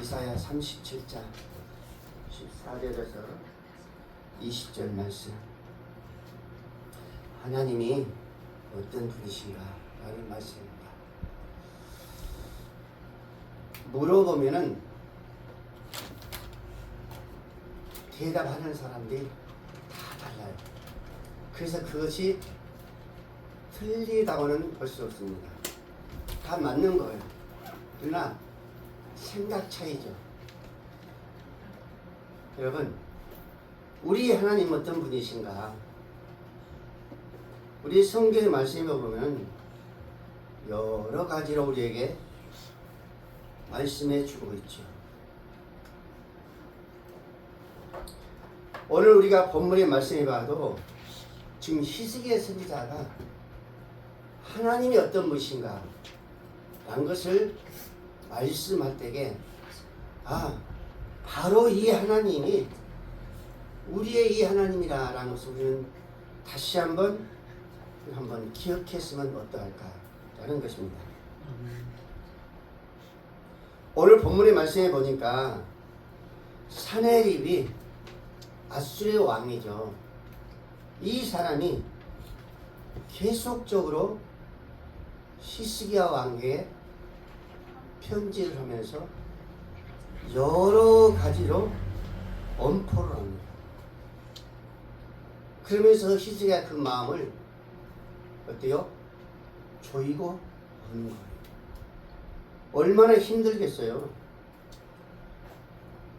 이사야 37장 14절에서 20절 말씀. 하나님이 어떤 분이신가 라는 말씀입니다. 물어보면은 대답하는 사람들이 다 달라요. 그래서 그것이 틀리다고는 볼 수 없습니다. 다 맞는 거예요. 그러나 생각 차이죠. 여러분, 우리 하나님 어떤 분이신가? 우리 성경의 말씀에 보면 여러 가지로 우리에게 말씀해 주고 있죠. 오늘 우리가 본문의 말씀에 봐도 지금 히스기야 선지자가 하나님이 어떤 분이신가 라는 것을 말씀할 때에 바로 이 하나님이 우리의 이 하나님이라는 것을 우리는 다시 한번 기억했으면 어떠할까라는 것입니다. 오늘 본문의 말씀에 보니까 사네립이 아수르의 왕이죠. 이 사람이 계속적으로 히스기야 왕에게 편지를 하면서 여러 가지로 엄포를 합니다. 그러면서 히스기야 그 마음을 어때요? 조이고 하는 거예요. 얼마나 힘들겠어요.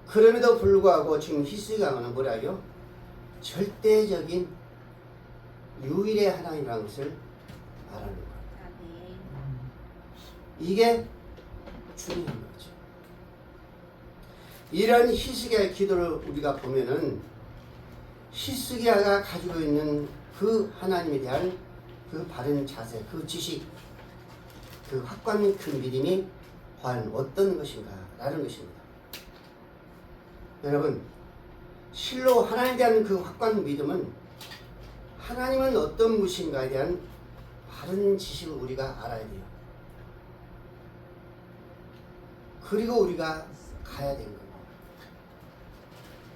그럼에도 불구하고 지금 히스기야는 뭐라요? 절대적인 유일의 하나님이라는 것을 말하는 거예요. 이게 중요한 거죠. 이런 히스기야의 기도를 우리가 보면은 히스기야가 가지고 있는 그 하나님에 대한 그 바른 자세, 그 지식, 그 확고한 그 믿음이 과연 어떤 것인가 라는 것입니다. 여러분, 실로 하나님에 대한 그 확고한 믿음은 하나님은 어떤 분이신가에 대한 바른 지식을 우리가 알아야 돼요. 그리고 우리가 가야 되는 겁니다.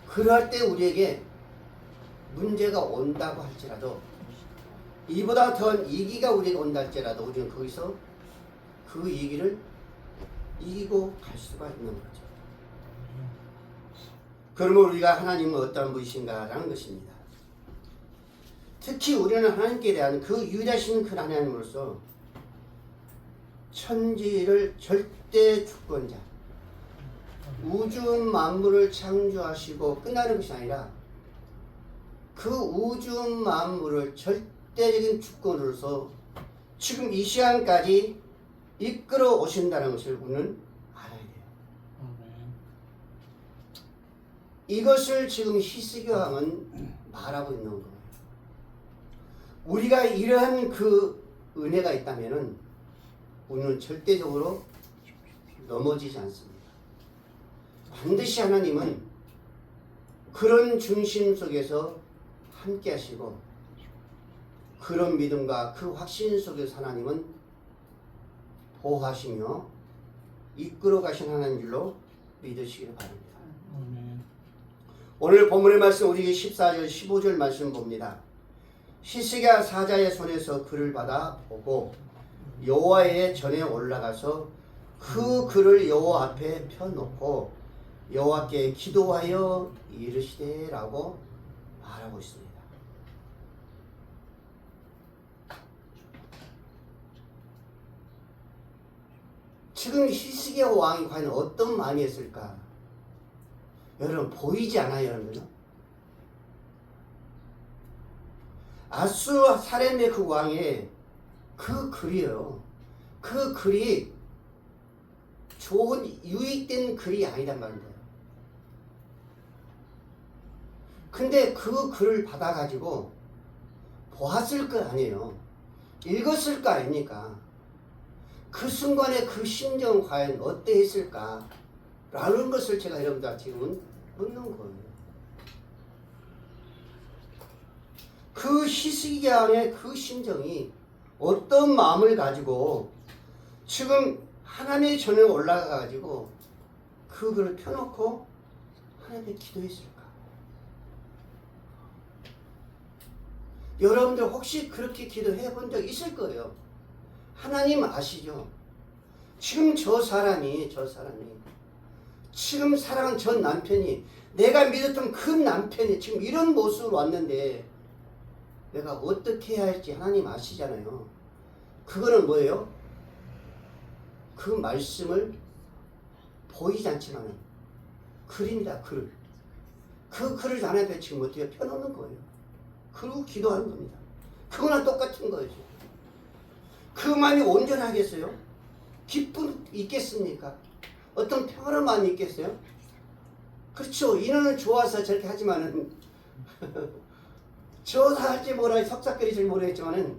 그럴 때 우리에게 문제가 온다고 할지라도, 이보다 더한 위기가 우리에게 온다 할지라도 우리는 거기서 그 위기를 이기고 갈 수가 있는 거죠. 그러면 우리가 하나님은 어떤 분이신가 라는 것입니다. 특히 우리는 하나님께 대한 그 유일하신 그 하나님으로서 천지를 절대 주권자, 우주 만물을 창조하시고 끝나는 것이 아니라 그 우주 만물을 절대적인 주권으로서 지금 이 시간까지 이끌어 오신다는 것을 우리는 알아야 돼요. 이것을 지금 히스기야 왕은 말하고 있는 거예요. 우리가 이러한 그 은혜가 있다면은 우리는 절대적으로 넘어지지 않습니다. 반드시 하나님은 그런 중심 속에서 함께 하시고 그런 믿음과 그 확신 속에서 하나님은 보호하시며 이끌어 가신 하나님 줄로 믿으시기를 바랍니다. 오늘 본문의 말씀 우리 14절 15절 말씀 봅니다. 히스기야 사자의 손에서 글을 받아 보고 여호와의 전에 올라가서 그 글을 여호와 앞에 펴놓고 여호와께 기도하여 이르시되 라고 말하고 있습니다. 지금 히스기야 왕이 과연 어떤 마음이었을까? 여러분 보이지 않아요, 여러분? 아수르 사렘의 그 왕의 그 글이요. 그 글이 좋은 유익된 글이 아니란 말입니다. 근데 그 글을 받아가지고 보았을 거 아니에요. 읽었을 거 아닙니까? 그 순간에 그 심정은 과연 어떠했을까? 라는 것을 제가 여러분들 지금은 묻는 거예요. 그 히스기야의 그 심정이 어떤 마음을 가지고 지금 하나님의 전에 올라가 가지고 그 그릇 펴놓고 하나님께 기도했을까? 여러분들 혹시 그렇게 기도해 본 적 있을 거예요. 하나님 아시죠? 지금 저 사람이 지금 사랑하는 전 남편이 내가 믿었던 그 남편이 지금 이런 모습으로 왔는데 내가 어떻게 해야 할지 하나님 아시잖아요. 그거는 뭐예요? 그 말씀을 보이지 않지만 글입니다. 글. 그 글을 하나님께 지금 어떻게 펴놓는 거예요. 그리고 기도하는 겁니다. 그거랑 똑같은 거죠. 그 마음이 온전하겠어요? 기쁨 있겠습니까? 어떤 평화로운 마음이 있겠어요? 그렇죠. 인원은 좋아서 저렇게 하지만은 저사 할지 모르 석삭거리지 모르겠지만은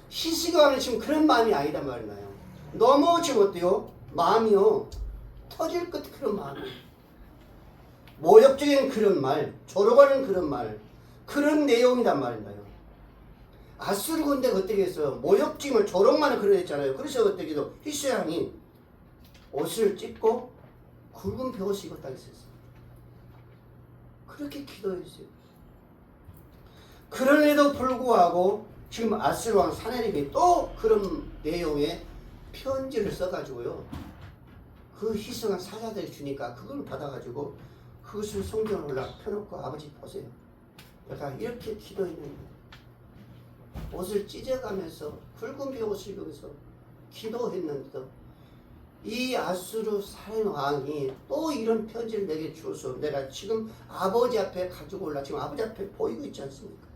희시가는 지금 그런 마음이 아니단 말이에요. 너무 지금 어때요? 마음이요. 터질 것 그런 마음. 모욕적인 그런 말, 조롱하는 그런 말, 그런 내용이란 말인가요. 아수르 군대가 어떻게 했어요? 모욕적인 조롱만 그런 했잖아요. 그래서 어떻게 해도 히스야니 옷을 찢고 굵은 벼옷을 입었다고 했어요. 그렇게 기도했어요. 그런에도 불구하고 지금 아수르 왕 사내립이 또 그런 내용의 편지를 써가지고요. 그 희생한 사자들이 주니까 그걸 받아가지고 그것을 성경에 올라 펴놓고 아버지 보세요. 내가 이렇게 기도했는데 옷을 찢어가면서 굵은 벼옷을 입으면서 기도했는데도 이 아수르 사내 왕이 또 이런 편지를 내게 주어서 내가 지금 아버지 앞에 가지고 올라 지금 아버지 앞에 보이고 있지 않습니까?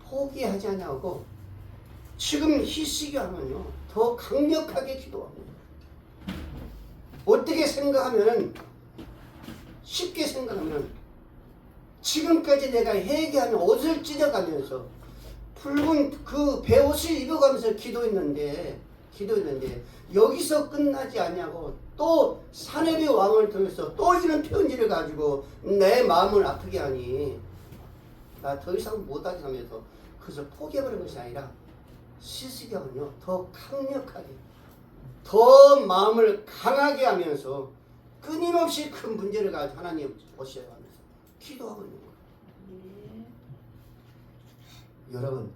포기하지 않냐고 지금 히스기야는요 더 강력하게 기도합니다. 어떻게 생각하면 쉽게 생각하면 지금까지 내가 회개하며 옷을 찢어가면서 붉은 그 베옷을 입어가면서 기도했는데 여기서 끝나지 않냐고 또 사내비 왕을 통해서 또 이런 편지를 가지고 내 마음을 아프게 하니 나 더 이상 못하게 하면서 그래서 포기해버린 것이 아니라 히스기야는요 더 강력하게 더 마음을 강하게 하면서 끊임없이 큰 문제를 가지고 하나님 보셔야 하면서 기도하고 있는 거예요. 여러분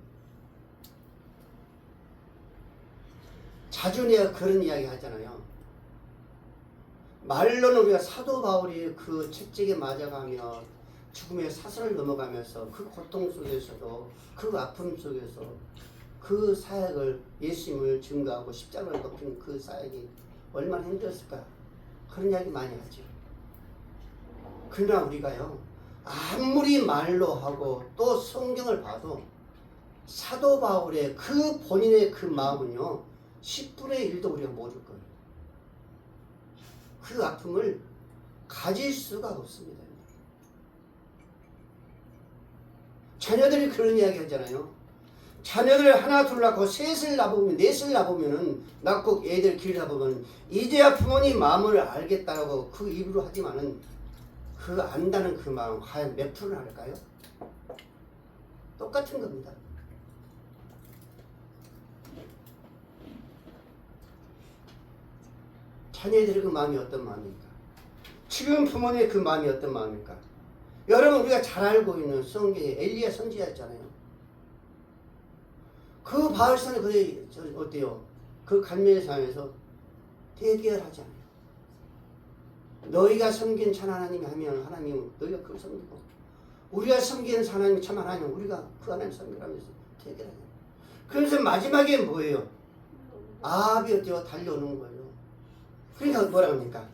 자주 내가 그런 이야기 하잖아요. 말로는 우리가 사도 바울이 그 채찍에 맞아가며 죽음의 사슬을 넘어가면서 그 고통 속에서도 그 아픔 속에서 그 사역을 예수님을 증거하고 십자가를 높인 그 사역이 얼마나 힘들었을까 그런 이야기 많이 하죠. 그러나 우리가요 아무리 말로 하고 또 성경을 봐도 사도 바울의 그 본인의 그 마음은요 10분의 1도 우리가 모를 거예요. 그 아픔을 가질 수가 없습니다. 자녀들이 그런 이야기 하잖아요. 자녀들 하나 둘 낳고 셋을 낳으면 넷을 낳고 애들 길 낳으면 이제야 부모님 마음을 알겠다고 그 입으로 하지만은 그 안다는 그 마음 과연 몇 프로나 할까요? 똑같은 겁니다. 자녀들의 그 마음이 어떤 마음입니까? 지금 부모님의 그 마음이 어떤 마음입니까? 여러분 우리가 잘 알고 있는 성경에 엘리야 선지자였잖아요. 그 바알산에 그래 어때요? 그 갈멜산에서 대결하지 않아요. 너희가 섬긴 참 하나님이 하면 하나님은 너희가 그걸 섬기고 우리가 섬기는 하나님이 참 하나님 우리가 그 하나님 섬기라면서 대결하잖아요. 그래서 마지막에 뭐예요? 아합이 어때요? 달려오는 거예요. 그러니까 뭐라 합니까?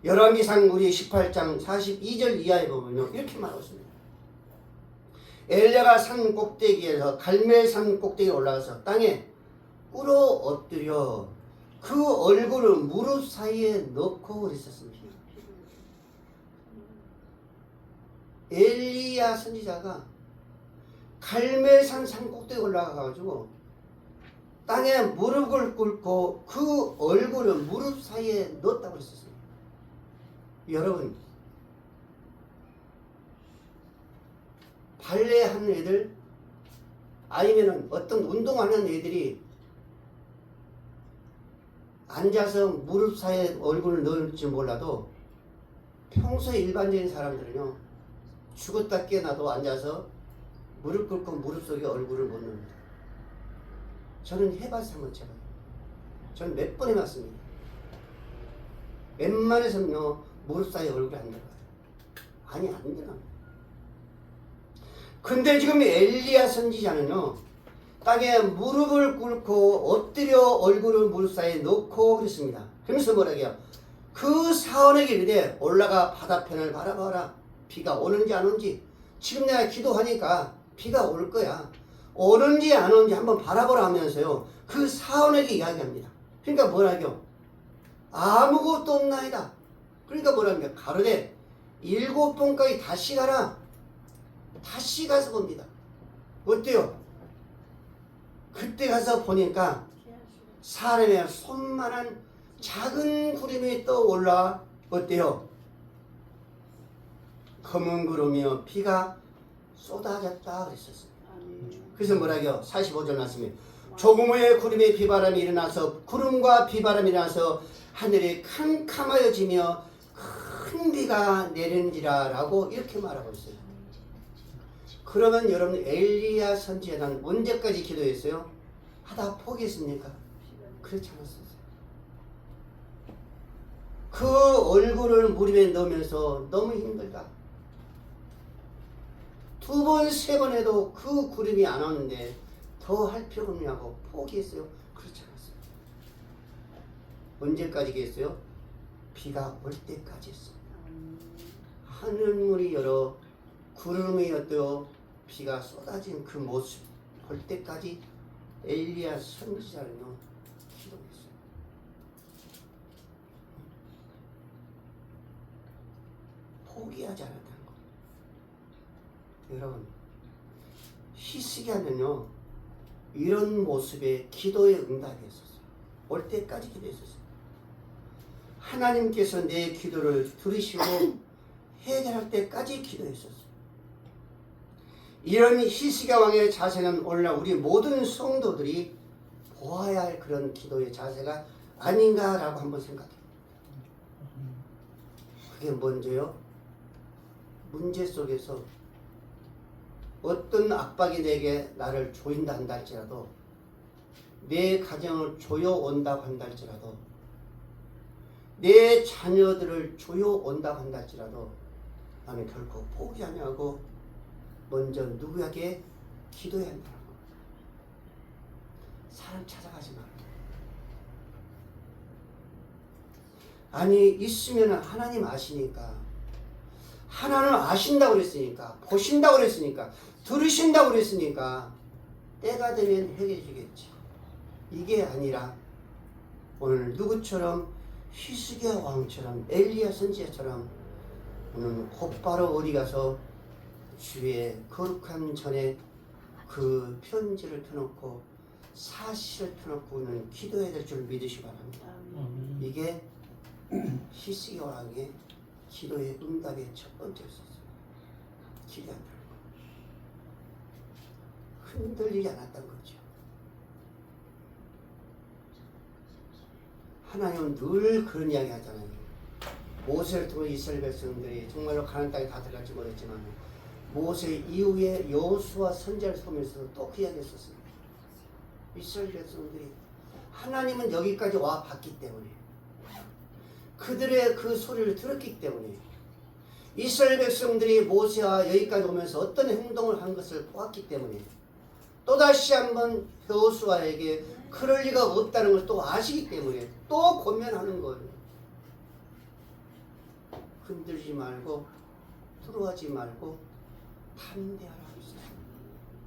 열왕기상 우리 18장 42절 이하에 보면요 이렇게 말하고 있습니다. 엘리야가 산 꼭대기에서 갈멜산 꼭대기에 올라가서 땅에 꿇어 엎드려 그 얼굴을 무릎 사이에 넣고 그랬었습니다. 엘리야 선지자가 갈멜산 산 꼭대기에 올라가가지고 땅에 무릎을 꿇고 그 얼굴을 무릎 사이에 넣었다고 그랬었어요. 여러분 발레하는 애들 아니면은 어떤 운동하는 애들이 앉아서 무릎 사이에 얼굴을 넣을지 몰라도 평소에 일반적인 사람들은요 죽었다 깨어나도 앉아서 무릎 꿇고 무릎 속에 얼굴을 못 넣습니다. 저는 해봐서 한번 제가 저는 몇 번 해봤습니다. 웬만해서는요 무릎 사이에 얼굴이 안 들어가요. 아니 안 들어가요. 근데 지금 엘리야 선지자는요 땅에 무릎을 꿇고 엎드려 얼굴을 무릎 사이에 넣고 그랬습니다. 그러면서 뭐라고요? 그 사원에게 이르되 올라가 바다편을 바라봐라. 비가 오는지 안 오는지. 지금 내가 기도하니까 비가 올 거야. 오는지 안 오는지 한번 바라보라 하면서요 그 사원에게 이야기합니다. 그러니까 뭐라고요? 아무것도 없나이다. 그러니까 뭐랍니까? 가로되 7번까지 다시 가라. 다시 가서 봅니다. 어때요? 그때 가서 보니까 사람의 손만한 작은 구름이 떠올라 어때요? 검은 구름이요 비가 쏟아졌다 그랬었어요. 그래서 뭐라고요? 45절 말씀에 조금 후에 구름의 비바람이 일어나서 구름과 비바람이 일어나서 하늘이 캄캄하여지며 큰 비가 내린지라 라고 이렇게 말하고 있어요. 그러면 여러분 엘리야 선지자는 언제까지 기도했어요? 하다 포기했습니까? 그렇지 않았어요. 그 얼굴을 무릎에 넣으면서 너무 힘들다. 2번, 3번 해도 그 구름이 안 오는데 더 할 필요가 없냐고 포기했어요. 그렇지 않았어요. 언제까지 했어요? 비가 올 때까지 했어요. 하늘문이 열어 구름이 엿되어 비가 쏟아진 그 모습 볼 때까지 엘리야 선지자는요 기도했어요. 포기하지 않았다는 거예요. 여러분 히스기야는요 이런 모습의 기도의 응답이 있었어요. 올 때까지 기도했었어요. 하나님께서 내 기도를 들으시고 해결할 때까지 기도했었어요. 이런 히스기야 왕의 자세는 오늘날 우리 모든 성도들이 보아야 할 그런 기도의 자세가 아닌가라고 한번 생각해요. 그게 먼저요. 문제 속에서 어떤 압박이 내게 나를 조인다 한다 할지라도 내 가정을 조여온다고 한다 할지라도 내 자녀들을 조여온다고 한다 할지라도 나는 결코 포기하지 않고 먼저 누구에게 기도해야 한다는 거예요. 사람 찾아가지 말아요. 아니 있으면 하나님 아시니까 하나님 아신다고 그랬으니까 보신다고 그랬으니까 들으신다고 그랬으니까 때가 되면 해결해 주겠지. 이게 아니라 오늘 누구처럼 히스기야 왕처럼 엘리야 선지자처럼 오늘 곧바로 어디 가서 주의 거룩한 전에 그 편지를 펴놓고 사실을 펴놓고는 기도해야 될 줄 믿으시기 바랍니다. 이게 히스기야 왕의 기도의 응답의 첫 번째였었어요. 기도한다는 거. 흔들리지 않았던 거죠. 하나님은 늘 그런 이야기 하잖아요. 모세를 통해 이스라엘 백성들이 정말로 가나안 땅에 다 들어갈지 모르겠지만 모세 이후에 여호수아 선지자를 통해서 또 그 이야기 했었습니다. 이스라엘 백성들이 하나님은 여기까지 와 봤기 때문에 그들의 그 소리를 들었기 때문에 이스라엘 백성들이 모세와 여기까지 오면서 어떤 행동을 한 것을 보았기 때문에 또다시 한번 여호수아에게 그럴 리가 없다는 걸 또 아시기 때문에 또 권면하는 거예요. 흔들지 말고 두려워하지 말고 담대하라 했어요.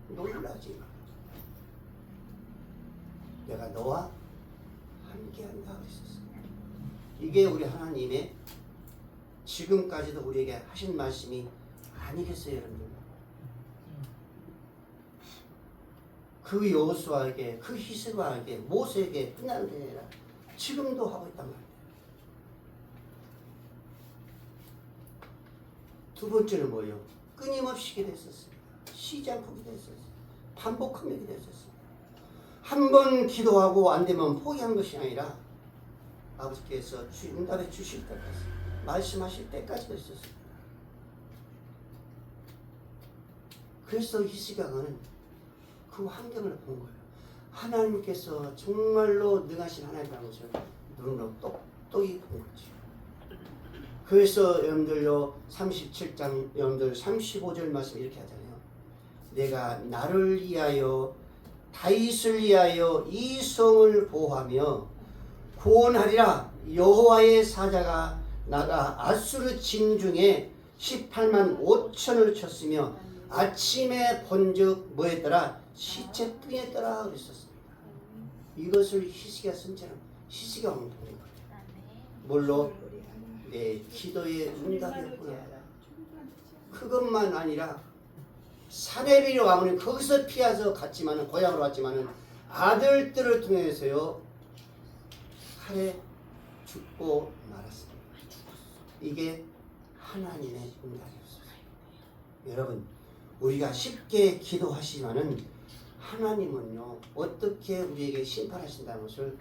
놀라지 마. 내가 너와 함께한다 했었어요. 이게 우리 하나님의 지금까지도 우리에게 하신 말씀이 아니겠어요, 여러분들? 그 여호수아에게, 그 히스기야에게, 모세에게 그냥 게 아니라 지금도 하고 있단 말이에요. 두 번째는 뭐예요? 끊임없이 기도했었습니다. 쉬지 않고 기도했었어요. 반복하며 기도했었어요. 한 번 기도하고 안 되면 포기한 것이 아니라 아버지께서 응답해 주실 때까지, 말씀하실 때까지 그랬었습니다. 그래서 히스기야는 그 환경을 본 거예요. 하나님께서 정말로 능하신 하나님이라는 것을 눈으로 똑똑히 본 거죠. 그래서 여러분들요 37장 여러분들 35절 말씀 이렇게 하잖아요. 내가 나를 위하여 다윗을 위하여 이 성을 보호하며 구원하리라. 여호와의 사자가 나가 아수르 진중에 18만 5천을 쳤으며 아침에 본즉 뭐했더라? 시체뿐이었더라 그랬었습니다. 이것을 히스기야 선처럼 히스기야 왕이 본 거예요. 뭘로? 내 기도의 응답이었구나. 그것만 아니라 사내비로 왕은 거기서 피해서 갔지만은 고향으로 왔지만은 아들들을 통해서요 칼에 죽고 말았습니다. 이게 하나님의 응답이었어요. 여러분, 우리가 쉽게 기도하시지만은 하나님은요 어떻게 우리에게 심판하신다는 것을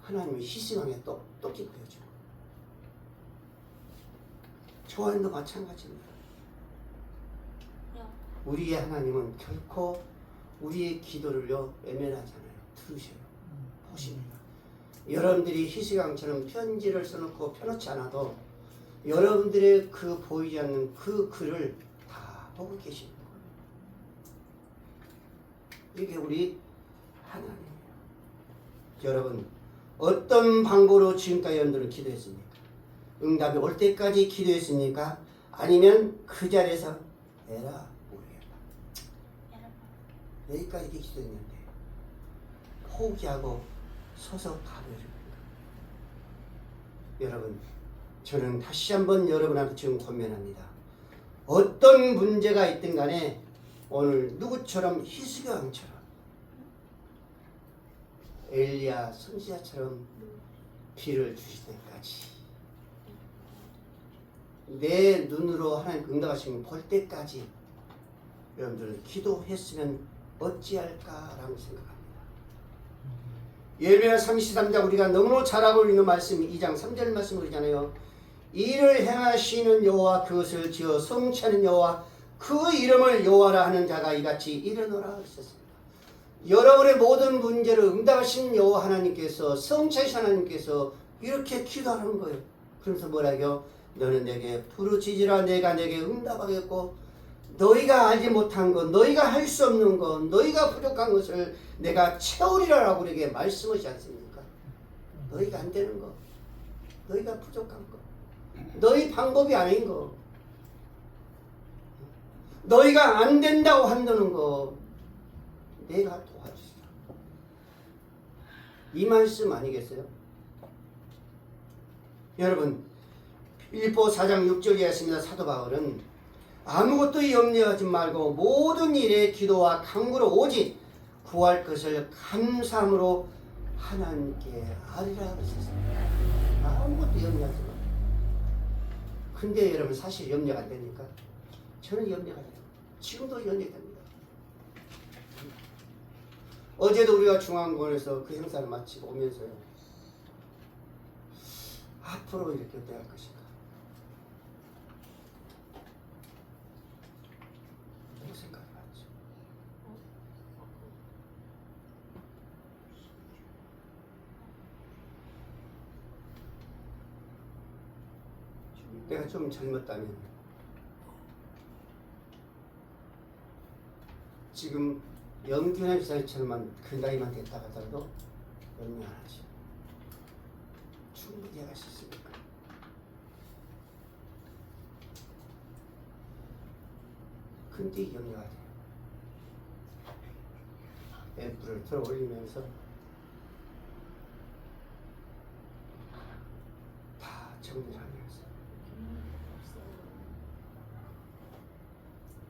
하나님의 희생왕에 똑똑히 보여줘요. 저와도 마찬가지입니다. 우리의 하나님은 결코 우리의 기도를요 외면하잖아요. 들으셔요. 보십니다. 여러분들이 희생왕처럼 편지를 써놓고 펴놓지 않아도 여러분들의 그 보이지 않는 그 글을 다 보고 계십니다. 이게 우리 하나님이에요. 여러분, 어떤 방법으로 지금까지 여러분들은 기도했습니까? 응답이 올 때까지 기도했습니까? 아니면 그 자리에서 에라 모르겠다. 여기까지 이렇게 기도했는데 포기하고 서서 가버립니다. 여러분, 저는 다시 한번 여러분한테 지금 권면합니다. 어떤 문제가 있든 간에 오늘 누구처럼 히스기야 왕처럼 엘리야 선지자처럼 비를 주실 때까지 내 눈으로 하나님 응답하시는 볼 때까지 여러분들 기도했으면 어찌할까라고 생각합니다. 예레미야 33장 우리가 너무나 잘 알고 있는 말씀 2장 3절 말씀 그러잖아요. 이를 행하시는 여호와 그것을 지어 성취하는 여호와 그 이름을 여호와라 하는 자가 이같이 일어나라 했었습니다. 여러분의 모든 문제를 응답하신 여호와 하나님께서 성취하신 하나님께서 이렇게 기도하는 거예요. 그래서 뭐라고요? 너는 내게 부르짖으라 내가 내게 응답하겠고 너희가 알지 못한 것 너희가 할 수 없는 것 너희가 부족한 것을 내가 채우리라라고 우리에게 말씀하지 않습니까? 너희가 안 되는 것 너희가 부족한 것 너희 방법이 아닌 거 너희가 안 된다고 한다는 거 내가 도와주시라. 이 말씀 아니겠어요? 여러분 빌립보 4장 6절에 했습니다. 사도 바울은 아무것도 염려하지 말고 모든 일에 기도와 간구로 오직 구할 것을 감사함으로 하나님께 아뢰라 그러셨습니다. 아무것도 염려하지 말고. 근데 여러분 사실 염려가 안 됩니까? 저는 염려가 돼요. 지금도 염려됩니다. 어제도 우리가 중앙공원에서 그 행사를 마치고 오면서요. 앞으로 이렇게 어떻게 할 것인가. 이런 생각이 났죠. 내가 좀 젊었다면 지금 영균한 지사님처럼만 그 나이만 됐다 하더라도 염려 안 하죠. 충분히 할 수 있습니까? 근데 염려가 돼요. 앰프를 들어 올리면서 다 정리를 하면서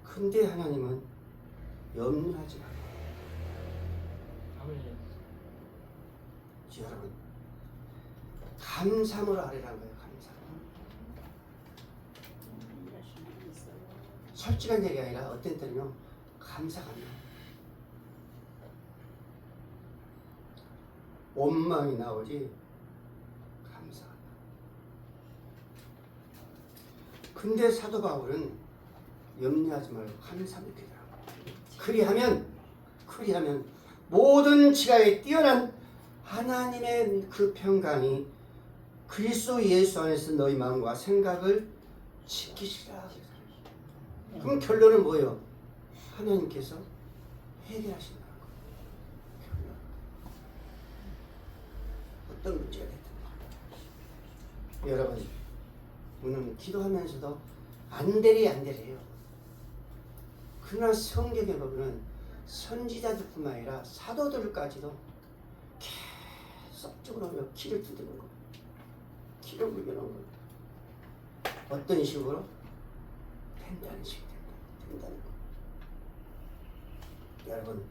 근데 하나님은 염려하지 말아요. 여러분 감사함으로 아뢰라는 거예요. 감사함. 솔직한 얘기 아니라 어떤 때는요 감사가 안 나요. 원망이 나오지 근데 사도 바울은 염려하지 말고 감사하면 되더라고. 그리하면 모든 지각에 뛰어난 하나님의 그 평강이 그리스도 예수 안에서 너희 마음과 생각을 지키시라. 그럼 결론은 뭐예요? 하나님께서 해결하신다는 거예요. 어떤 문제가 됐든 여러분, 우리는 기도하면서도 안되래요. 그러나 성경에 보면 선지자들뿐만 아니라 사도들까지도 계속적으로 키를 두드는 거예요. 키를 물려놓은 거예요. 어떤 식으로? 된다는 식으로 된다는 거예요. 여러분,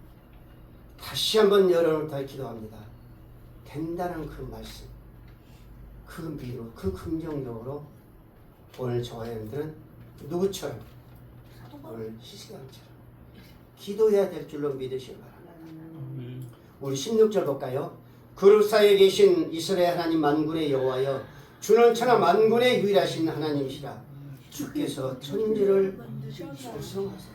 다시 한번 여러분을 기도합니다. 된다는 그 말씀, 그 믿음, 그 긍정적으로 오늘 저와 여러분들은 누구처럼? 오늘 시시강처럼 기도해야 될 줄로 믿으시기 바랍니다. 우리 16절 볼까요? 그룹 사이에 계신 이스라엘 하나님 만군의 여호와여, 주는 천하 만군의 유일하신 하나님이시라. 주께서 천지를 조성하세요.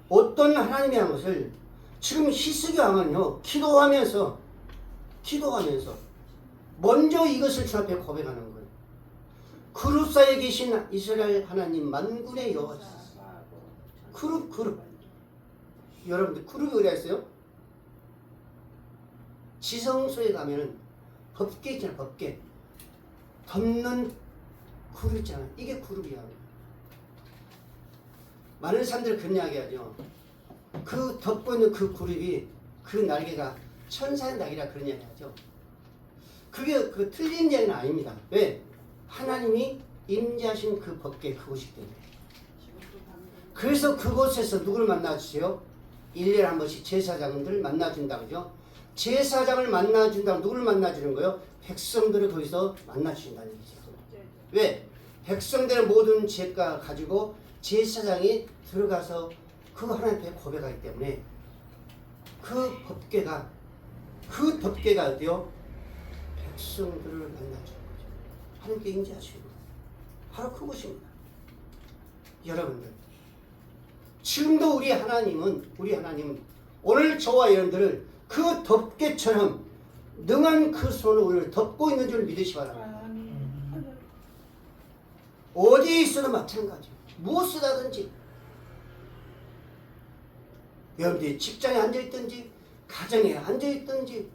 어떤 하나님이라는 것을 지금 히스기 왕은요, 기도하면서 먼저 이것을 주 앞에 고백하는 거예요. 그룹 사이에 계신 이스라엘 하나님 만군의 여호와. 그룹. 여러분들 그룹이 어디가 있어요? 지성소에 가면은 법계 있잖아요. 법계. 덮는 그룹 있잖아요. 이게 그룹이야. 많은 사람들이 그런 이야기 하죠. 그 덮고 있는 그 그룹이, 그 날개가 천사의 날개라 그런 이야기 하죠. 그게 그 틀린 이야기는 아닙니다. 왜? 하나님이 임재하신 그 법계 그곳이기 때문에. 그래서 그곳에서 누구를 만나주세요? 1년에 한 번씩 제사장들 만나준다 그죠? 제사장을 만나준다면 누구를 만나주는 거예요? 백성들을 거기서 만나주신다는 얘기죠. 왜? 백성들의 모든 죄가 가지고 제사장이 들어가서 그 하나님 앞에 고백하기 때문에 그 법궤가 어때요? 백성들을 만나주는 거죠. 하나님께 인지하시는 거예요. 바로 그것입니다. 여러분들, 지금도 우리 하나님은 오늘 저와 여러분들을 그 덮개처럼 능한 그 손으로 우리를 덮고 있는 줄 믿으시 바랍니다. 어디에 있어도 마찬가지예요. 무엇을 하든지, 여러분들이 직장에 앉아있든지 가정에 앉아있든지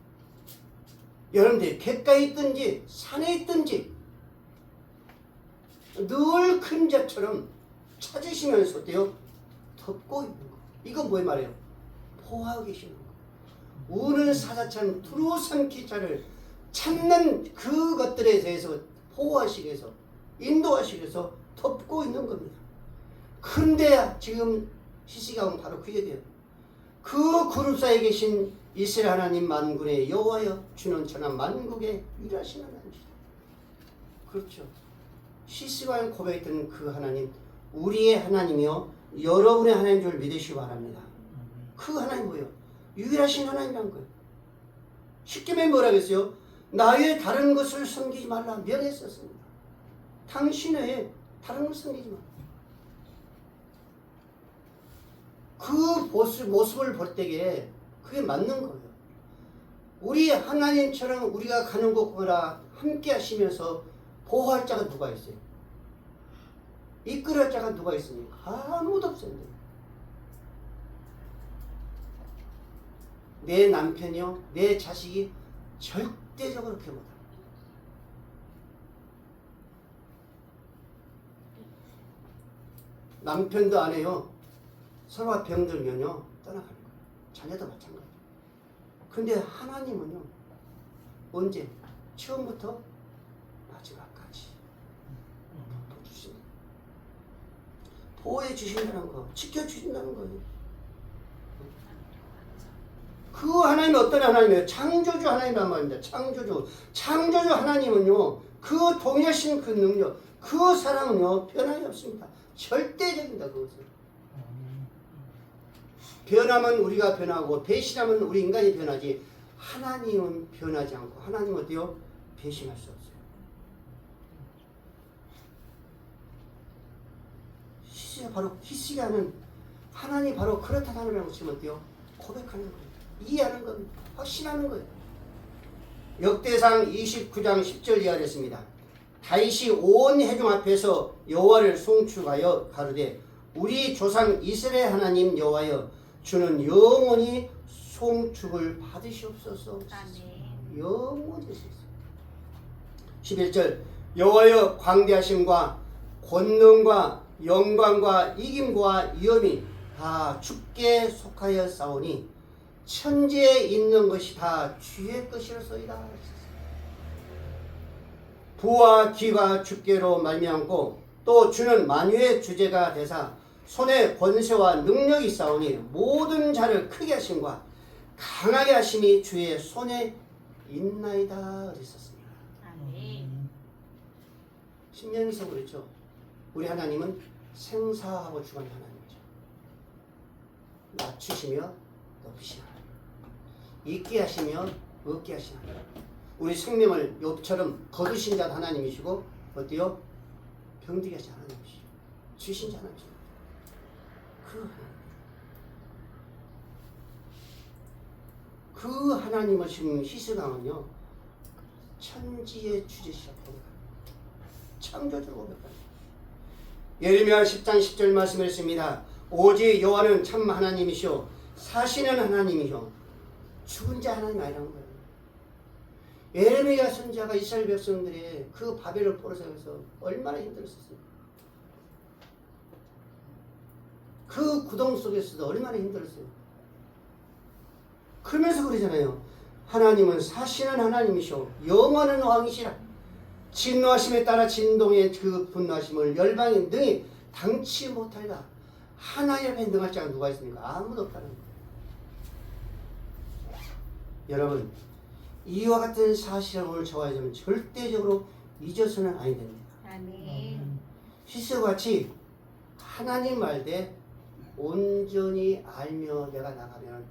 여러분들이 객가에 있든지 산에 있든지 늘 그림자처럼 찾으시면서 어때요? 덮고 있는 거. 이건 뭐에 말해요? 보호하고 계시는 거. 우는 사자처럼 두루삼키 자를 찾는 그것들에 대해서 보호하시기 위해서, 인도하시기 위해서 덮고 있는 겁니다. 그런데 지금 히스기야는 바로 그 얘기예요. 그 그룹 사이에 계신 이스라엘 하나님 만군의 여호와여, 주는 천하 만국의 유일하신 하나님이시다. 그렇죠. 히스기야가 고백했던 그 하나님, 우리의 하나님이요 여러분의 하나님인 줄 믿으시기 바랍니다. 그 하나님 뭐예요? 유일하신 하나님이란 거예요. 쉽게 말하면 뭐라고 했어요? 나의 다른 것을 섬기지 말라 명했었습니다. 당신의 다른 것을 섬기지 말라. 그 모습을 볼 때에 그게 맞는 거예요. 우리 하나님처럼 우리가 가는 곳마다 함께 하시면서 보호할 자가 누가 있어요? 이끌어갈 자가 누가 있습니까? 아무도 없습니다. 내 남편이요, 내 자식이 절대적으로 그렇게 못합니다. 남편도 아내요, 서로가 병들면요 떠나가는 거예요. 자녀도 마찬가지예요. 근데 하나님은요 언제? 처음부터 마지막까지 보호해 주신다는 거, 지켜 주신다는 거예요. 그 하나님이 어떤 하나님이에요? 창조주 하나님이란 말입니다. 창조주 하나님은요, 그 동일하신 그 능력, 그 사랑은요 변함이 없습니다. 절대적입니다. 그것은. 변하면 우리가 변하고 배신하면 우리 인간이 변하지, 하나님은 변하지 않고, 하나님은 어때요? 배신할 수 없어요. 히스기야 바로 히스기야는 하나님 바로 그렇다라고 지금 어때요? 고백하는 거예요. 이해하는 겁니다. 확신하는 거예요. 역대상 29장 10절 이하를 했습니다. 다윗이 온 회중 앞에서 여호와를 송축하여 가로되 우리 조상 이스라엘 하나님 여호와여 주는 영원히 송축을 받으시옵소서. 영원히 하시옵소서. 11절 여호와여 광대하심과 권능과 영광과 이김과 위엄이 다 주께 속하여 싸우니 천지에 있는 것이 다 주의 것이로소이다. 부와 기가 주께로 말미암고 또 주는 만유의 주제가 되사 손에 권세와 능력이 있사오니 모든 자를 크게 하심과 강하게 하심이 주의 손에 있나이다. 그랬었습니다. 신명기서 그랬죠. 우리 하나님은 생사하고 주관하는 하나님이죠. 낮추시며 높이시는 하나님, 있게 하시며 없게 하시는 하나님, 우리 생명을 욥처럼 거두신 자 하나님이시고 어때요? 병들게 하신 하나님이시죠. 주신 자 하나님이시죠. 그 하나님을 지금 히스강은요 천지의 주제시작 고백합니다. 창조주로 고백합니다. 예레미야 10장 10절 말씀을 했습니다. 오직 여호와는 참 하나님이시오 사시는 하나님이시오 죽은 자 하나님 아니라는 거예요. 예레미야 선지자가 이스라엘 백성들이 그 바벨을 포로세에서 얼마나 힘들었었습니까? 그 구덩 속에서도 얼마나 힘들었어요. 그러면서 그러잖아요. 하나님은 사시는 하나님이시오 영원한 왕이시라. 진노하심에 따라 진동의 그 분노하심을 열방이 능히 당치 못하리라. 하나님 앞에 능할 자가 누가 있습니까? 아무도 없다는 거예요. 여러분 이와 같은 사실을 오늘 저와 여러분 절대적으로 잊어서는 아니 됩니다. 아멘. 히스기야와 같이 하나님 말대 온전히 알며 내가 나가면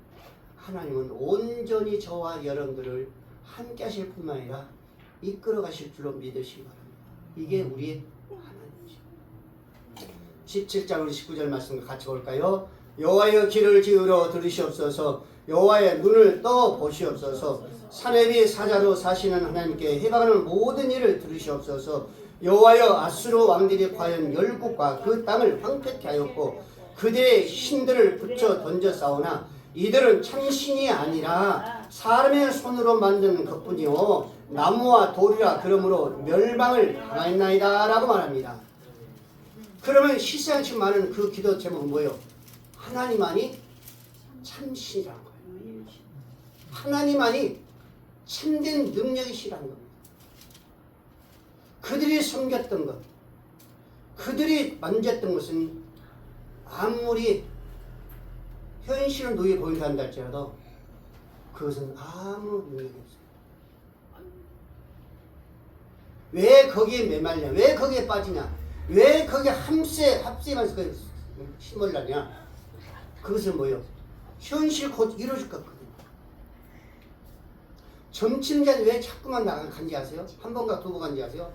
하나님은 온전히 저와 여러분들을 함께 하실 뿐만 아니라 이끌어 가실 줄로 믿으시기 바랍니다. 이게 우리의 하나님이죠. 17장 19절 말씀 같이 볼까요? 여호와의 귀를 기울여 들으시옵소서. 여호와의 눈을 떠 보시옵소서. 사내비 사자로 사시는 하나님께 해방하는 모든 일을 들으시옵소서. 여호와여 아수르 왕들이 과연 열국과 그 땅을 황폐케 하였고 그들의 신들을 붙여 던져 싸우나 이들은 참신이 아니라 사람의 손으로 만든 것뿐이요 나무와 돌이라 그러므로 멸망을 당하였나이다 라고 말합니다. 그러면 시세한치 많은 그 기도 제목은 뭐예요? 하나님만이 참신이라는 거예요. 하나님만이 참된 능력이시라는 겁니다. 그들이 섬겼던 것, 그들이 만졌던 것은 아무리 현실을 눈에 보인다 한다 할지라도 그것은 아무 능력이 없어요. 왜 거기에 메말냐? 왜 거기에 빠지냐? 왜 거기에 합세만 힘을 나냐? 그것은 뭐예요? 현실 곧 이루어질 것 같거든요. 점침자는 왜 자꾸만 간지 아세요? 한 번과 두 번 간지 아세요?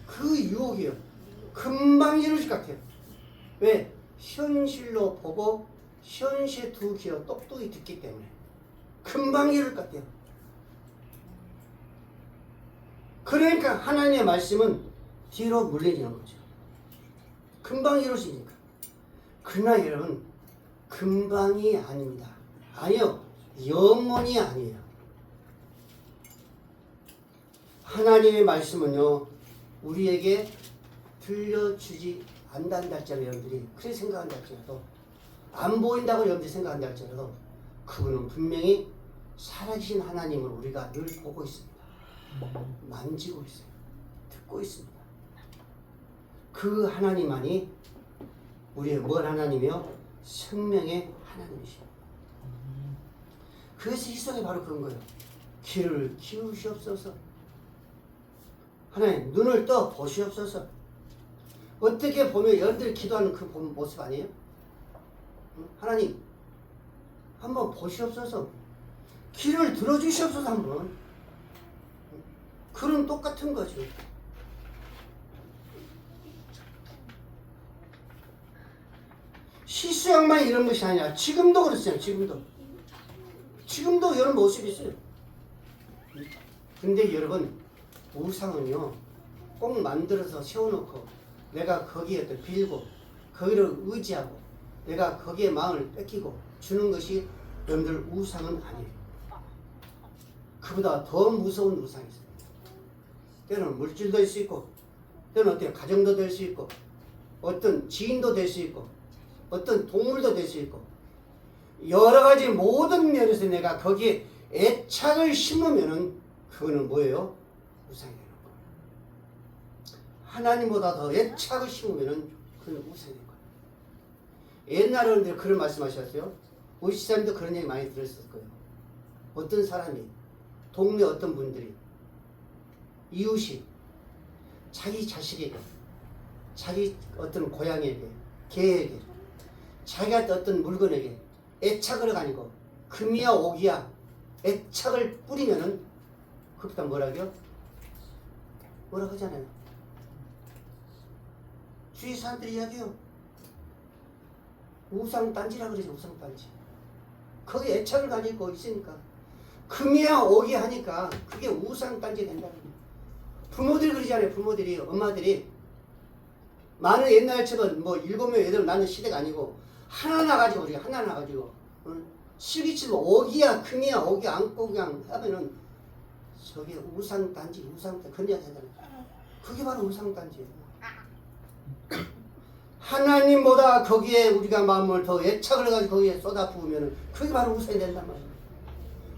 그 유혹이요. 금방 이루어질 것 같아요. 왜? 현실로 보고 현실 두 귀로 똑똑히 듣기 때문에 금방 이룰 것 같아요. 그러니까 하나님의 말씀은 뒤로 물려지는 거죠. 금방 이루어지니까. 그러나 여러분 금방이 아닙니다. 아니요. 영원히 아니에요. 하나님의 말씀은요 우리에게 들려주지 않는다 할지라도 여러분들이 그렇게 생각한다 할지라도 안 보인다고 여러분들이 생각한다 할지라도 그분은 분명히 살아계신 하나님을 우리가 늘 보고 있습니다. 만지고 있어요. 듣고 있습니다. 그 하나님만이 우리의 뭔 하나님이요? 생명의 하나님이십니다. 그래서 희성이 바로 그런 거예요. 귀를 키우시옵소서. 하나님 눈을 떠 보시옵소서. 어떻게 보면 여러분들이 기도하는 그 모습 아니에요? 하나님 한번 보시옵소서. 귀를 들어주시옵소서. 한번 그런 똑같은 거죠. 시수양만 이런 것이 아니라 지금도 그렇잖아요. 지금도 이런 모습이 있어요. 근데 여러분, 우상은요 꼭 만들어서 세워놓고 내가 거기에 또 빌고 거기를 의지하고 내가 거기에 마음을 뺏기고 주는 것이 여러분들 우상은 아니에요. 그보다 더 무서운 우상이 있어요. 때로는 물질도 될 수 있고 때로는 어떤 가정도 될 수 있고 어떤 지인도 될 수 있고 어떤 동물도 될 수 있고 여러 가지 모든 면에서 내가 거기에 애착을 심으면은 그거는 뭐예요? 우상이 되는 거예요. 하나님보다 더 애착을 심으면은 그건 우상이 되는 거예요. 옛날 어른들 그런 말씀하셨어요. 우리 시장님도 그런 얘기 많이 들었을 거예요. 어떤 사람이 동네 어떤 분들이 이웃이 자기 자식에게 자기 어떤 고양이에게 개에게 자기가 어떤 물건에게 애착을 가지고 금이야 옥이야 애착을 뿌리면은 그보다 뭐라고요? 뭐라고 하잖아요. 주위 사람들이 이야기해요. 우상단지라 그러죠. 우상단지. 거기 애착을 가지고 있으니까 금이야 옥이 하니까 그게 우상단지 된다는 거예요. 부모들이 그러잖아요. 부모들이 엄마들이 많은 옛날처럼 뭐 7명 8명 낳는 시대가 아니고 하나 가지고 우리가 하나 가지고 실기치고 옥이야 금이야 옥이 안고 그냥 하면은 저게 우상단지 그런 이야기 하잖아요. 그게 바로 우상단지예요. 하나님보다 거기에 우리가 마음을 더 애착을 가지고 거기에 쏟아 부으면은 그게 바로 우상이 된단 말이에요.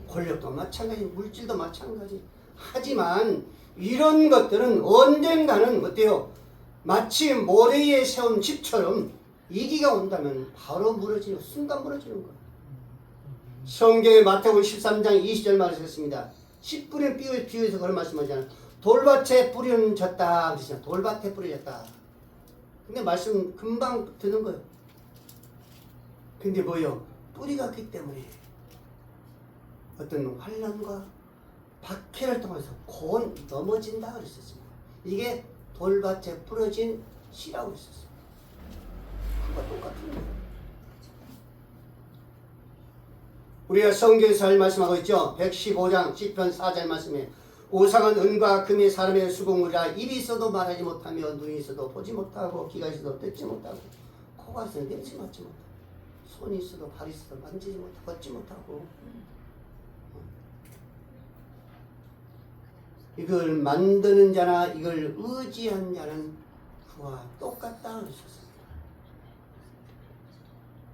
권력도 마찬가지, 물질도 마찬가지. 하지만 이런 것들은 언젠가는 어때요? 마치 모래 위에 세운 집처럼 위기가 온다면 바로 무너지는 순간 무너지는 거예요. 성경의 마태복음 13장 20절 말씀했습니다. 10분의 비유에서 그런 말씀하잖아요. 돌밭에 뿌리는 졌다. 그러잖아요. 돌밭에 뿌려졌다. 근데 말씀 금방 드는 거예요. 근데 뭐요? 뿌리가 없기 때문에 어떤 환란과 박해를 통해서 곧 넘어진다 그랬었습니다. 이게 돌밭에 부러진 씨라고 했었습니다. 그거 똑같은 거예요. 우리가 성경에서 잘 말씀하고 있죠. 115장 10편 4절 말씀에 우상은 은과 금이 사람의 수공물이라 입이 있어도 말하지 못하며 눈이 있어도 보지 못하고 귀가 있어도 듣지 못하고 코가 있어도 냄새 맡지 못하고 손이 있어도 발이 있어도 만지지 못하고 걷지 못하고 이걸 만드는 자나 이걸 의지한 자는 그와 똑같다 그러셨습니다.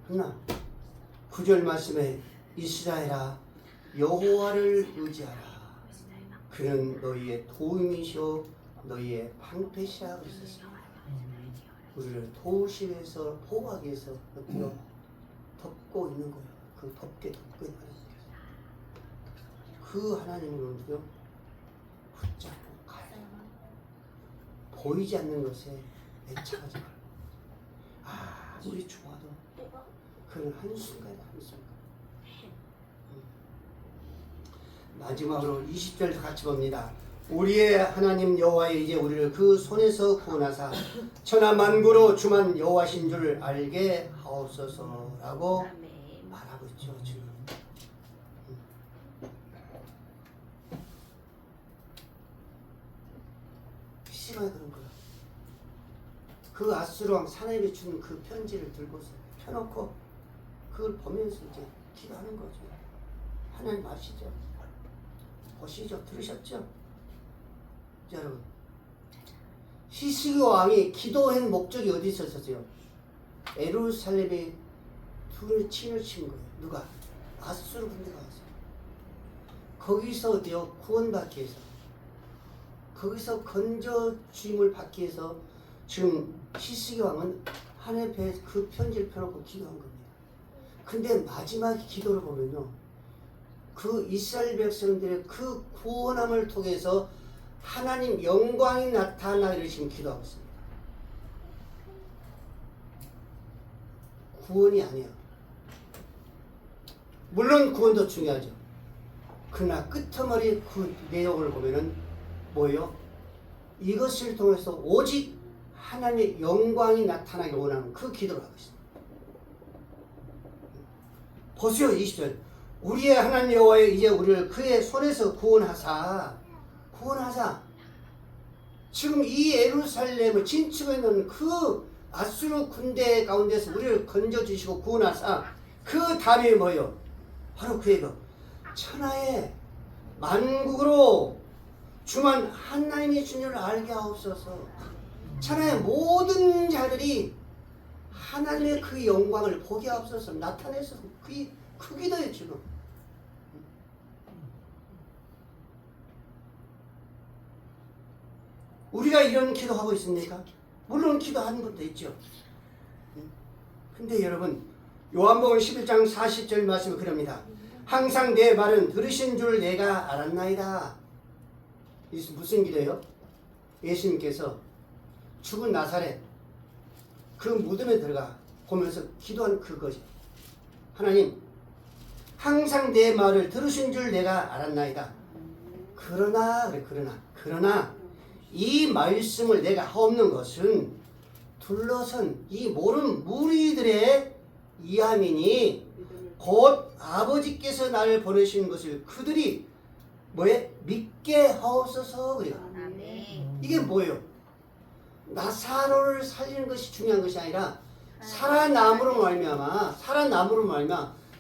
그러나 9절 말씀에 이스라엘아 여호와를 의지하라. 그는 너희의 도움이시오 너희의 방패시라 그러셨습니다. 우리를 도우시면서 보호하기 위해서 덮고 있는 거예요. 그 덮고 있는 하나님. 그 하나님은요 붙잡고 가야 돼요. 보이지 않는 것에 애착하지 말고 아무리 좋아도 그는 한순간이다 한순간. 마지막으로 20절 같이 봅니다. 우리의 하나님 여호와의 이제 우리를 그 손에서 구원하사 천하 만국으로 주만 여호와신 줄 알게 하옵소서라고 말하고 있죠. 지금 심하게 그런 거야. 그 아수르왕 사내비 준 그 편지를 들고서 펴놓고 그걸 보면서 이제 기도하는 거죠. 하나님 아시죠? 보시죠? 들으셨죠? 여러분 히스기야 왕이 기도한 목적이 어디 있었어요? 예루살렘에 둘을 친을 친 거예요. 누가? 아수르 군대가 왔어요. 거기서 어디요? 구원받기 위해서 거기서 건져 주임을 받기 위해서 지금 히스기야 왕은 하나님께 그 편지를 펴놓고 기도한 겁니다. 근데 마지막 기도를 보면요 그 이스라엘 백성들의 그 구원함을 통해서 하나님 영광이 나타나기를 지금 기도하고 있습니다. 구원이 아니야. 물론 구원도 중요하죠. 그러나 끄트머리 그 내용을 보면은 뭐예요? 이것을 통해서 오직 하나님의 영광이 나타나기 원하는 그 기도를 하고 있습니다. 보세요. 20절. 우리의 하나님 여호와여 이제 우리를 그의 손에서 구원하사 지금 이 예루살렘을 진축해 놓은 그 아수르 군대 가운데서 우리를 건져주시고 구원하사 그 다음에 뭐예요? 바로 그의 천하의 만국으로 주만 하나님의 주님을 알게 하옵소서. 천하의 모든 자들이 하나님의 그 영광을 보게 하옵소서. 나타내서 그 기도예요 지금. 우리가 이런 기도하고 있습니까? 물론 기도하는 것도 있죠. 근데 여러분 요한복음 11장 40절 말씀은 그럽니다. 항상 내 말은 들으신 줄 내가 알았나이다. 이것은 무슨 기도예요? 예수님께서 죽은 나사렛 그 무덤에 들어가 보면서 기도한 그것이 하나님 항상 내 말을 들으신 줄 내가 알았나이다. 그러나 이 말씀을 내가 하옵는 것은 둘러선 이 모든 무리들의 이함이니 곧 아버지께서 나를 보내신 것을 그들이 믿게 하옵소서. 그래요. 이게 뭐예요? 나사로를 살리는 것이 중요한 것이 아니라 살아남으로 말미암아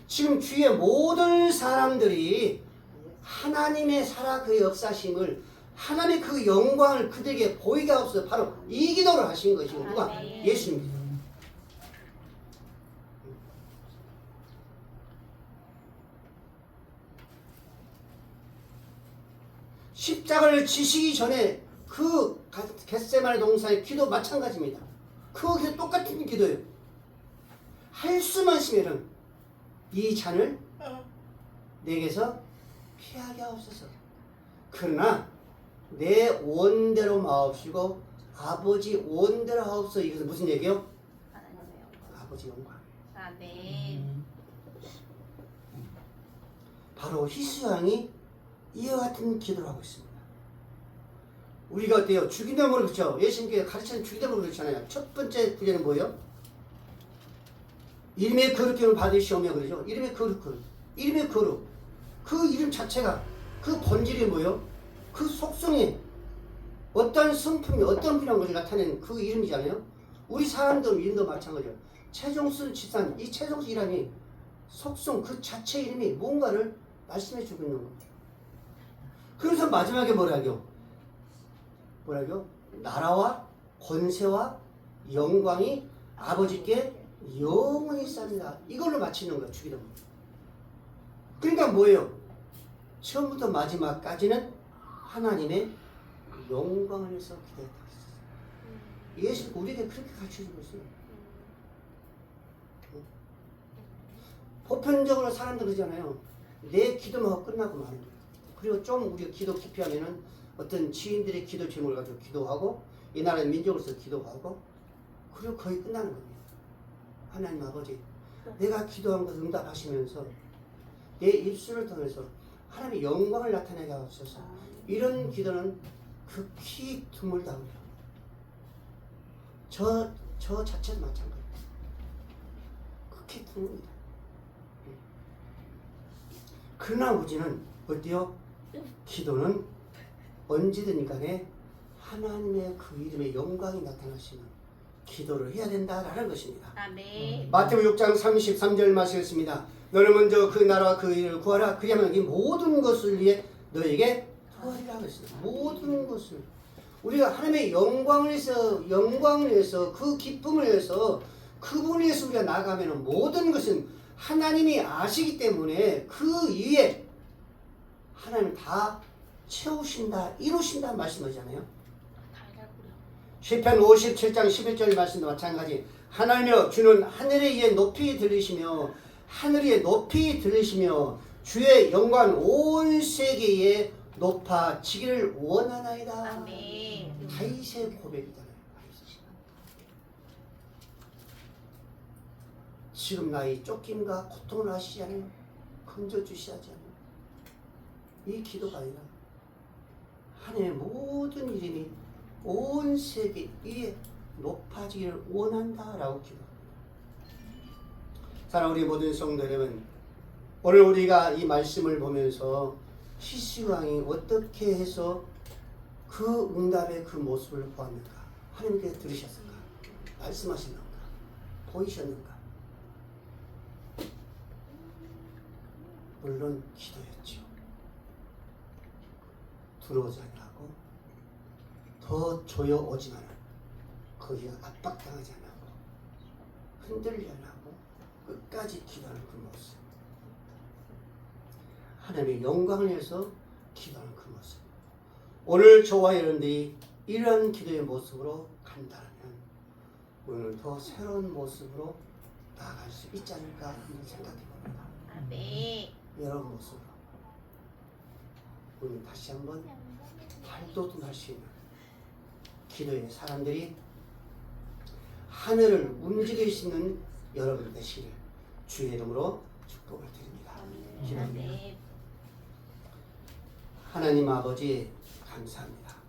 지금 주위의 모든 사람들이 하나님의 살아 그 역사심을 하나님의 그 영광을 그들에게 보이게 하옵소서. 바로 이 기도를 하신 것이고 누가? 예수님입니다. 십자가를 지시기 전에 그 겟세마네 동산의 기도 마찬가지입니다. 그 기도 똑같은 기도예요. 할 수만 있으면은 이 잔을 내게서 피하게 하옵소서. 그러나 내 원대로 마옵시고 아버지 원대로 하옵소서. 이것은 무슨 얘기요? 아버지 영광. 아멘. 바로 희수양이 이와 같은 기도를 하고 있습니다. 우리가 어때요? 주기도문을 그렇죠? 예수님께서 가르치는 주기도문을 그렇잖아요. 첫 번째 구절은 뭐예요? 이름의 거룩함을 받으시오며 그러죠. 이름의 거룩함. 이름의 거룩. 그 이름 자체가 그 본질이 뭐예요? 그 속성이 어떤 성품이 어떤 분이라는 것을 나타내는 그 이름이잖아요. 우리 사람들 이름도 마찬가지예요. 최종수 지산 이 최종수 이름이 속성 그 자체 이름이 뭔가를 말씀해 주고 있는 겁니다. 그래서 마지막에 뭐라고요? 나라와 권세와 영광이 아버지께 영원히 쌉니다. 이걸로 마치는 거예요. 주기도문. 그러니까 뭐예요? 처음부터 마지막까지는 하나님의 영광을 위해서 기도했다. 예수 우리에게 그렇게 가르쳐주고 있어요. 보편적으로 사람들 그러잖아요. 내 기도만 하고 끝나고 마는 거예요. 그리고 좀 우리가 기도 깊이 하면은 어떤 지인들의 기도 제목을 가지고 기도하고 이 나라의 민족으로서 기도하고 그리고 거의 끝나는 겁니다. 하나님 아버지 내가 기도한 것을 응답하시면서 내 입술을 통해서 하나님의 영광을 나타내게 하옵소서. 이런 기도는 극히 드물다고요. 저 자체도 마찬가지예요. 극히 드뭅니다. 그러나 우리는 어때요? 기도는 언제든 간에 하나님의 그 이름의 영광이 나타나시는 기도를 해야 된다라는 것입니다. 아멘. 마태복음 6장 33절 말씀했습니다. 너는 먼저 그 나라와 그 일을 구하라. 그리하면 이 모든 것을 위해 너에게 더하리라 그랬습니다. 모든 것을 우리가 하나님의 영광을 위해서 그 기쁨을 위해서 그분을 위해서 우리가 나가면 모든 것은 하나님이 아시기 때문에 그 위에 하나님은 다 채우신다, 이루신다 말씀하잖아요. 시편 57장 11절 말씀도 마찬가지. 하나님여 주는 하늘에 의해 높이 들리시며 주의 영광 온 세계에 높아지기를 원하나이다. 아멘. 다윗의 고백이잖아요. 지금 나의 쫓김과 고통을 하시지 않아요? 건져주시지 않아요? 이 기도가 아니라 하나님의 모든 이름이 온 세계 위에 높아지기를 원한다라고 기도합니다. 사랑하는 우리 모든 성도 여러분, 오늘 우리가 이 말씀을 보면서 시시왕이 어떻게 해서 그 응답의 그 모습을 보았는가? 하나님께서 들으셨을까? 말씀하셨는가? 보이셨는가? 물론 기도였죠. 들어오지 않고 더 조여오지 않아 거기가 압박당하지 않고 흔들지 않고 끝까지 기도하는 그 모습, 하나님의 영광을 위해서 기도하는 그 모습, 오늘 저와 여러분들이 이러한 기도의 모습으로 간다면 오늘 더 새로운 모습으로 나아갈 수 있지 않을까 하는 생각이 듭니다. 아멘. 이런 모습으로 오늘 다시 한번 발돋움할 수 있는 기도의 사람들이 하늘을 움직일 수 있는 여러분 되시기를 주의 이름으로 축복을 드립니다. 기도합니다. 아멘. 하나님 아버지 감사합니다.